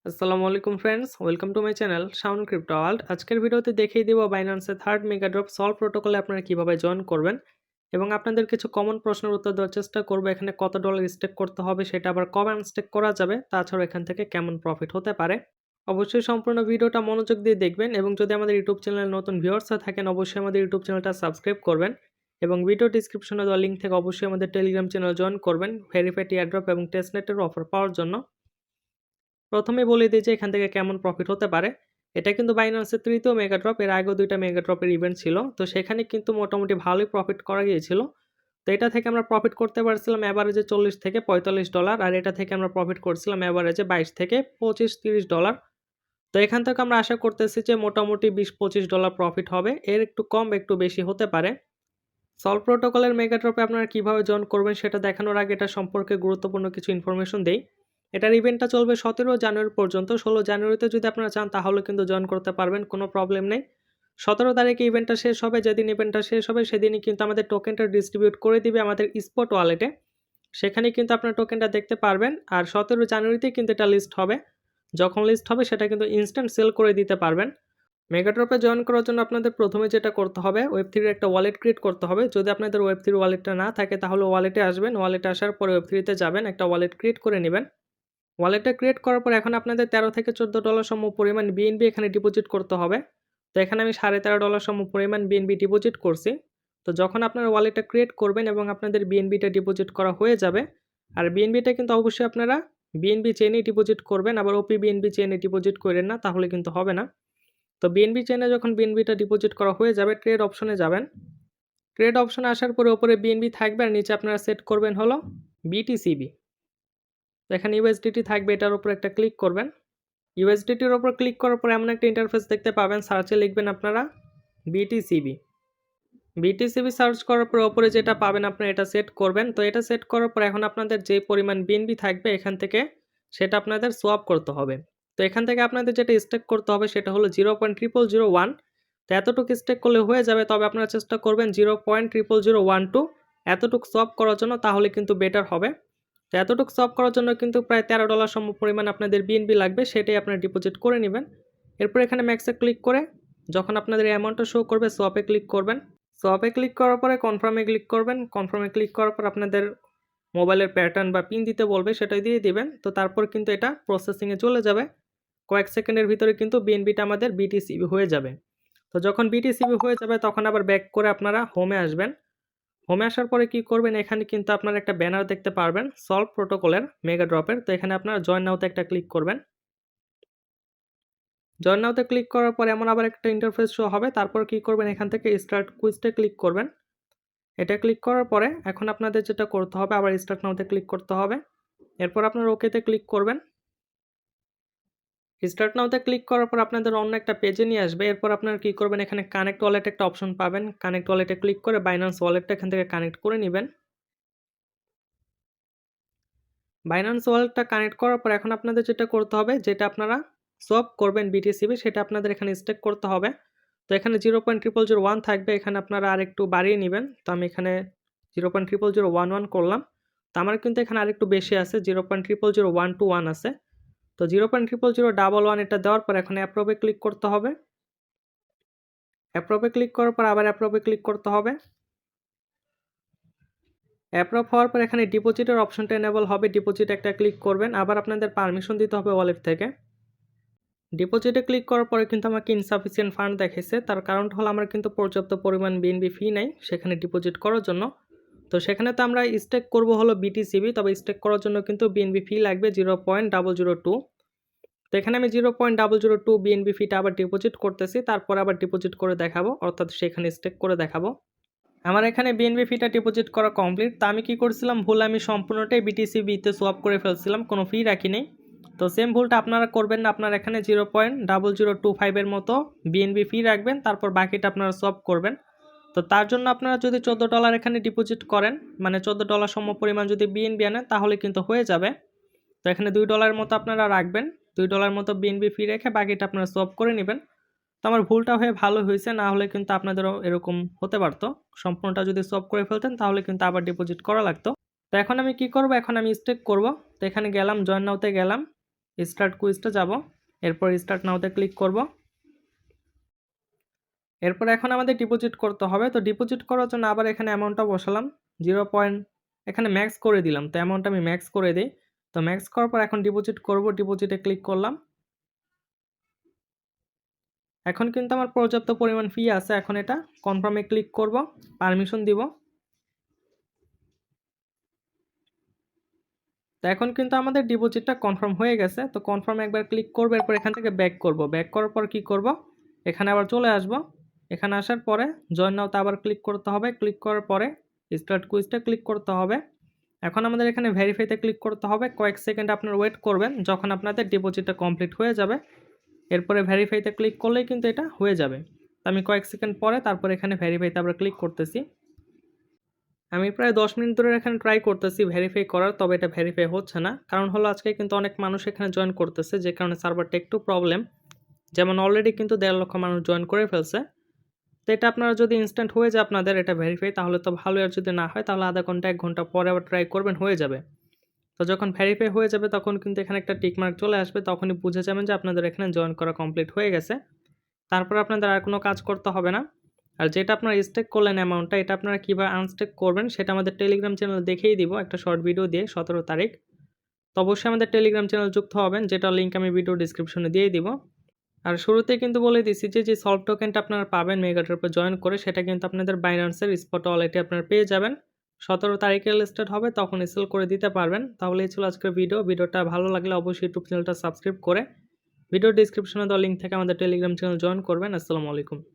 আসসালামু আলাইকুম friends, welcome to my channel Shaon crypto world. আজকের ভিডিওতে দেখিয়ে দেব বাইন্যান্সের থার্ড মেগা ড্রপ সলভ প্রোটোকলে আপনারা কিভাবে জয়েন করবেন এবং আপনাদের কিছু কমন প্রশ্নের উত্তর দেওয়ার চেষ্টা করব। এখানে কত ডলার স্টেক করতে হবে, সেটা আবার কবে আনস্টেক করা যাবে, তাছাড়া এখান থেকে কেমন প্রফিট হতে পারে। অবশ্যই সম্পূর্ণ ভিডিওটা মনোযোগ দিয়ে দেখবেন এবং যদি আমাদের ইউটিউব চ্যানেলে নতুন ভিউয়ার্স থাকেন অবশ্যই আমাদের ইউটিউব চ্যানেলটা সাবস্ক্রাইব করবেন এবং ভিডিও ডিসক্রিপশনে দেওয়া লিঙ্ক থেকে অবশ্যই আমাদের টেলিগ্রাম চ্যানেল জয়েন করবেন ভেরিফাইড এয়ারড্রপ এবং টেস্টনেটের অফার পাওয়ার জন্য। প্রথমে বলে দিই যে এখান থেকে কেমন প্রফিট হতে পারে। এটা কিন্তু বাইন্যান্সের তৃতীয় মেগা ড্রপ, এর আগেও ২টা মেগা ড্রপের ইভেন্ট ছিল। তো সেখানে কিন্তু মোটামুটি ভালোই প্রফিট করা গিয়েছিল। তো এটা থেকে আমরা প্রফিট করতে পারছিলাম এভারেজে $40 থেকে $45, আর এটা থেকে আমরা প্রফিট করছিলাম এভারেজে $22 থেকে $25-30। তো এখান থেকে আমরা আশা করতেছি যে মোটামুটি $20-25 প্রফিট হবে। এর একটু কম বা একটু বেশি হতে পারে। সলভ প্রোটোকলের মেগা ড্রপে আপনারা কিভাবে জয়েন করবেন সেটা দেখানোর আগে এটা সম্পর্কে গুরুত্বপূর্ণ কিছু ইনফরমেশন দেই। এটার ইভেন্টটা চলবে 17 জানুয়ারি পর্যন্ত। 16 জানুয়ারিতে যদি আপনারা চান তাহলে কিন্তু জয়েন করতে পারবেন, কোনো প্রবলেম নেই। 17 তারিখে ইভেন্টটা শেষ হবে। যেদিন ইভেন্টটা শেষ হবে সেদিনই কিন্তু আমাদের টোকেনটা ডিস্ট্রিবিউট করে দিবে আমাদের স্পট ওয়ালেটে। সেখানে কিন্তু আপনার টোকেনটা দেখতে পারবেন। আর 17 জানুয়ারিতেই কিন্তু এটা লিস্ট হবে। যখন লিস্ট হবে সেটা কিন্তু ইনস্ট্যান্ট সেল করে দিতে পারবেন। মেগাড্রপে জয়েন করার জন্য আপনাদের প্রথমে যেটা করতে হবে, ওয়েব3 একটা ওয়ালেট ক্রিয়েট করতে হবে। যদি আপনাদের ওয়েব3 ওয়ালেটটা না থাকে তাহলে ওয়ালেটে আসবেন। ওয়ালেটে আসার পরে ওয়েব3তে যাবেন, একটা ওয়ালেট ক্রিয়েট করে নেবেন। ওয়ালেটটা ক্রিয়েট করার পর এখন আপনাদের $13 থেকে $14 সম পরিমাণ বিএনবি এখানে ডিপোজিট করতে হবে। তো এখানে আমি $13.5 সম পরিমাণ বিএনবি ডিপোজিট করছি। তো যখন আপনারা ওয়ালেটটা ক্রিয়েট করবেন এবং আপনাদের বিএনবিটা ডিপোজিট করা হয়ে যাবে, আর বিএনবিটা কিন্তু অবশ্যই আপনারা বিএনবি চেইনেই ডিপোজিট করবেন, আবার ওপি বিএনবি চেইনে ডিপোজিট করেন না, তাহলে কিন্তু হবে না। তো বিএনবি চেইনে যখন বিএনবিটা ডিপোজিট করা হয়ে যাবে ট্রেড অপশনে যাবেন। ট্রেড অপশনে আসার পরে উপরে বিএনবি থাকবে আর নিচে আপনারা সেট করবেন হলো বিটিসিবি। তো এখানে ইউএসডিটি থাকবে, এটার উপর একটা ক্লিক করবেন। ইউএসডিটির উপর ক্লিক করার পর এমন একটা ইন্টারফেস দেখতে পাবেন, সার্চে লিখবেন আপনারা বিটিসিবি। বিটিসিবি সার্চ করার পর উপরে যেটা পাবেন আপনারা এটা সেট করবেন। তো এটা সেট করার পর এখন আপনাদের যে পরিমাণ বিএনবি থাকবে এখান থেকে সেটা আপনাদের সোয়াপ করতে হবে। তো এখান থেকে আপনাদের যেটা স্টেক করতে হবে সেটা হলো 0.0001। তো এতটুকু স্টেক করলে হয়ে যাবে, তবে আপনারা চেষ্টা করবেন 0.0001 এতটুকু সোয়াপ করার জন্য, তাহলে কিন্তু বেটার হবে। তো এতটুকু সোয়াপ করার জন্য কিন্তু প্রায় $13 সম পরিমাণ আপনাদের বিএনবি লাগবে, সেটাই আপনারা ডিপোজিট করে নেবেন। এরপর এখানে ম্যাক্সে ক্লিক করে যখন আপনাদের অ্যামাউন্টটা শো করবে সোয়াপে ক্লিক করবেন। সোয়াপে ক্লিক করার পরে কনফার্মে ক্লিক করবেন। কনফার্মে ক্লিক করার পর আপনাদের মোবাইলের প্যাটার্ন বা পিন দিতে বলবে, সেটাই দিয়ে দিবেন। তো তারপর কিন্তু এটা প্রসেসিংয়ে চলে যাবে। কয়েক সেকেন্ডের ভিতরে কিন্তু বিএনবিটা আমাদের বিটিসিবি হয়ে যাবে। তো যখন বিটিসিবি হয়ে যাবে তখন আবার ব্যাক করে আপনারা হোমে আসবেন। হোমে আসার পরে কি করবেন, এখানে কিন্তু আপনারা একটা ব্যানার দেখতে পারবেন সলভ প্রোটোকলের মেগা ড্রপের। তো এখানে আপনারা জয়েন নাওতে একটা ক্লিক করবেন। জয়েন নাওতে ক্লিক করার পর এমন আবার একটা ইন্টারফেস শো হবে। তারপর কি করবেন, এখান থেকে স্টার্ট কুইজটা ক্লিক করবেন। এটা ক্লিক করার পরে এখন আপনাদের যেটা করতে হবে, আবার স্টার্ট নাওতে ক্লিক করতে হবে। এরপর আপনারা ওকেতে ক্লিক করবেন। স্টার্ট নাওতে ক্লিক করার পর আপনাদের অন্য একটা পেজে নিয়ে আসবে। এরপর আপনারা কি করবেন, এখানে কানেক্ট ওয়ালেট একটা অপশন পাবেন। কানেক্ট ওয়ালেটে ক্লিক করে বাইন্যান্স ওয়ালেটটা এখান থেকে কানেক্ট করে নেবেন। বাইন্যান্স ওয়ালেটটা কানেক্ট করার পর এখন আপনাদের যেটা করতে হবে, যেটা আপনারা সোয়াপ করবেন বিটিসিবি, সেটা আপনাদের এখানে স্টেক করতে হবে। তো এখানে 0.0001 থাকবে, এখানে আপনারা আরেকটু বাড়িয়ে নেবেন। তো আমি এখানে 0.0011 করলাম। তো আমার কিন্তু এখানে আরেকটু বেশি আছে, 0.000121 আছে। তো 0.0011 এটা দেওয়ার পর এখন অ্যাপ্রুভে ক্লিক করতে হবে। অ্যাপ্রুভে ক্লিক করার পর আবার অ্যাপ্রুভে ক্লিক করতে হবে। অ্যাপ্রুভ হওয়ার পর এখানে ডিপোজিটের অপশনটা এনেবল হবে, ডিপোজিট একটা ক্লিক করবেন। আবার আপনাদের পারমিশন দিতে হবে ওয়ালেট থেকে। ডিপোজিটে ক্লিক করার পরে কিন্তু আমাকে ইনসাফিসিয়েন্ট ফান্ড দেখাইছে, তার কারণটা হলো আমার কিন্তু পর্যাপ্ত পরিমাণ বিএনবি ফি নাই সেখানে ডিপোজিট করার জন্য। তো সেখানে তো আমরা স্টেক করব হলো বিটিসিবি, তবে স্টেক করার জন্য কিন্তু বিএনবি ফি লাগবে 0.002। তো এখানে আমি 0.002 বিএনবি ফিটা আবার ডিপোজিট করতেছি, তারপর আবার ডিপোজিট করে দেখাবো, অর্থাৎ সেখানে স্টেক করে দেখাবো। আমার এখানে বিএনবি ফিটা ডিপোজিট করা কমপ্লিট। তা আমি কি করছিলাম, ভুল আমি সম্পূর্ণটাই বিটিসিবিতে সোয়াপ করে ফেলছিলাম, কোনো ফি রাখিনি। তো সেম ভুলটা আপনারা করবেন না, আপনারা এখানে 0.0025 মতো বিএনবি ফি রাখবেন, তারপর বাকিটা আপনারা সোয়াপ করবেন। তো তার জন্য আপনারা যদি $14 এখানে ডিপোজিট করেন, মানে $14 সম পরিমাণ যদি বিএনবি আনেন তাহলে কিন্তু হয়ে যাবে। তো এখানে $2 মতো আপনারা রাখবেন, $2 মতো বিএনবি ফি রেখে বাকিটা আপনারা সোয়াপ করে নেবেন। তো আমার ভুলটা হয়ে ভালো হয়েছে, না হলে কিন্তু আপনাদেরও এরকম হতে পারতো। সম্পূর্ণটা যদি সোয়াপ করে ফেলতেন তাহলে কিন্তু আবার ডিপোজিট করা লাগতো। তো এখন আমি কি করব, এখন আমি স্টেক করব। তো এখানে গেলাম, জয়েন নাওতে গেলাম। স্টার্ট কুইজটা যাব, এরপর স্টার্ট নাওতে ক্লিক করব। এরপর এখন আমাদের ডিপোজিট করতে হবে। তো ডিপোজিট করার জন্য আবার এখানে অ্যামাউন্টটা বসালাম 0. এখানে ম্যাক্স করে দিলাম। তো অ্যামাউন্টটা আমি ম্যাক্স করে দেই। তো ম্যাক্স করার পর এখন ডিপোজিট করব, ডিপোজিটে ক্লিক করলাম। এখন কিন্তু আমার পর্যাপ্ত পরিমাণ ফি আছে। এখন এটা কনফার্মে ক্লিক করব, পারমিশন দিব। তো এখন কিন্তু আমাদের ডিপোজিটটা কনফার্ম হয়ে গেছে। তো কনফার্মে একবার ক্লিক করব, এরপর এখান থেকে ব্যাক করব। ব্যাক করার পর কি করব, এখানে আবার চলে আসব। এখানে আসার পরে জয়েন নাওতে আবার ক্লিক করতে হবে। ক্লিক করার পরে স্টার্ট কুইজটা ক্লিক করতে হবে। এখন আমাদের এখানে ভেরিফাইতে ক্লিক করতে হবে। কয়েক সেকেন্ড আপনারা ওয়েট করবেন, যখন আপনাদের ডিপোজিটটা কমপ্লিট হয়ে যাবে এরপরে ভেরিফাইতে ক্লিক করলেই কিন্তু এটা হয়ে যাবে। তো আমি কয়েক সেকেন্ড পরে তারপর এখানে ভেরিফাইতে আবার ক্লিক করতেছি। আমি প্রায় 10 মিনিট ধরে এখানে ট্রাই করতেছি ভেরিফাই করার, তবে এটা ভেরিফাই হচ্ছে না। কারণ হলো আজকে কিন্তু অনেক মানুষ এখানে জয়েন করতেছে, যে কারণে সার্ভারটা একটু প্রবলেম। যেমন অলরেডি কিন্তু 1.5 লক্ষ মানুষ জয়েন করে ফেলছে। তো এটা আপনারা যদি ইনস্ট্যান্ট হয়ে যায় আপনাদের এটা ভেরিফাই, তাহলে তো ভালো। আর যদি না হয় তাহলে আধা ঘন্টা 1 ঘন্টা পরে আবার ট্রাই করবেন, হয়ে যাবে। তো যখন ভেরিফাই হয়ে যাবে তখন কিন্তু এখানে একটা টিক মার্ক চলে আসবে, তখনই বুঝে যাবেন যে আপনাদের এখানে জয়েন করা কমপ্লিট হয়ে গেছে। তারপর আপনাদের আর কোনো কাজ করতে হবে না। আর যেটা আপনারা স্টেক করলেন অ্যামাউন্টটা, এটা আপনারা কীভাবে আনস্টেক করবেন সেটা আমাদের টেলিগ্রাম চ্যানেল দেখিয়ে দিব একটা শর্ট ভিডিও দিয়ে 17 তারিখ। তো অবশ্যই আমাদের টেলিগ্রাম চ্যানেল যুক্ত হবেন, যেটা লিঙ্ক আমি ভিডিও ডিসক্রিপশনে দিয়ে দিব। আর শুরুতেই কিন্তু বলে দিচ্ছি যে সলভ টোকেনটা আপনারা পাবেন মেগাড্রপে জয়েন করে, সেটা কিন্তু আপনাদের বাইন্যান্সের স্পট ওয়ালেটে আপনারা পেয়ে যাবেন। 17 তারিখে লিস্টেড হবে, তখন সেল করে দিতে পারবেন। তাহলে এই ছিল আজকের ভিডিওটা ভালো লাগলে অবশ্যই ইউটিউব চ্যানেলটা সাবস্ক্রাইব করে ভিডিও ডিসক্রিপশনে দেওয়া লিঙ্ক থেকে আমাদের টেলিগ্রাম চ্যানেল জয়েন করবেন। আসসালামু আলাইকুম।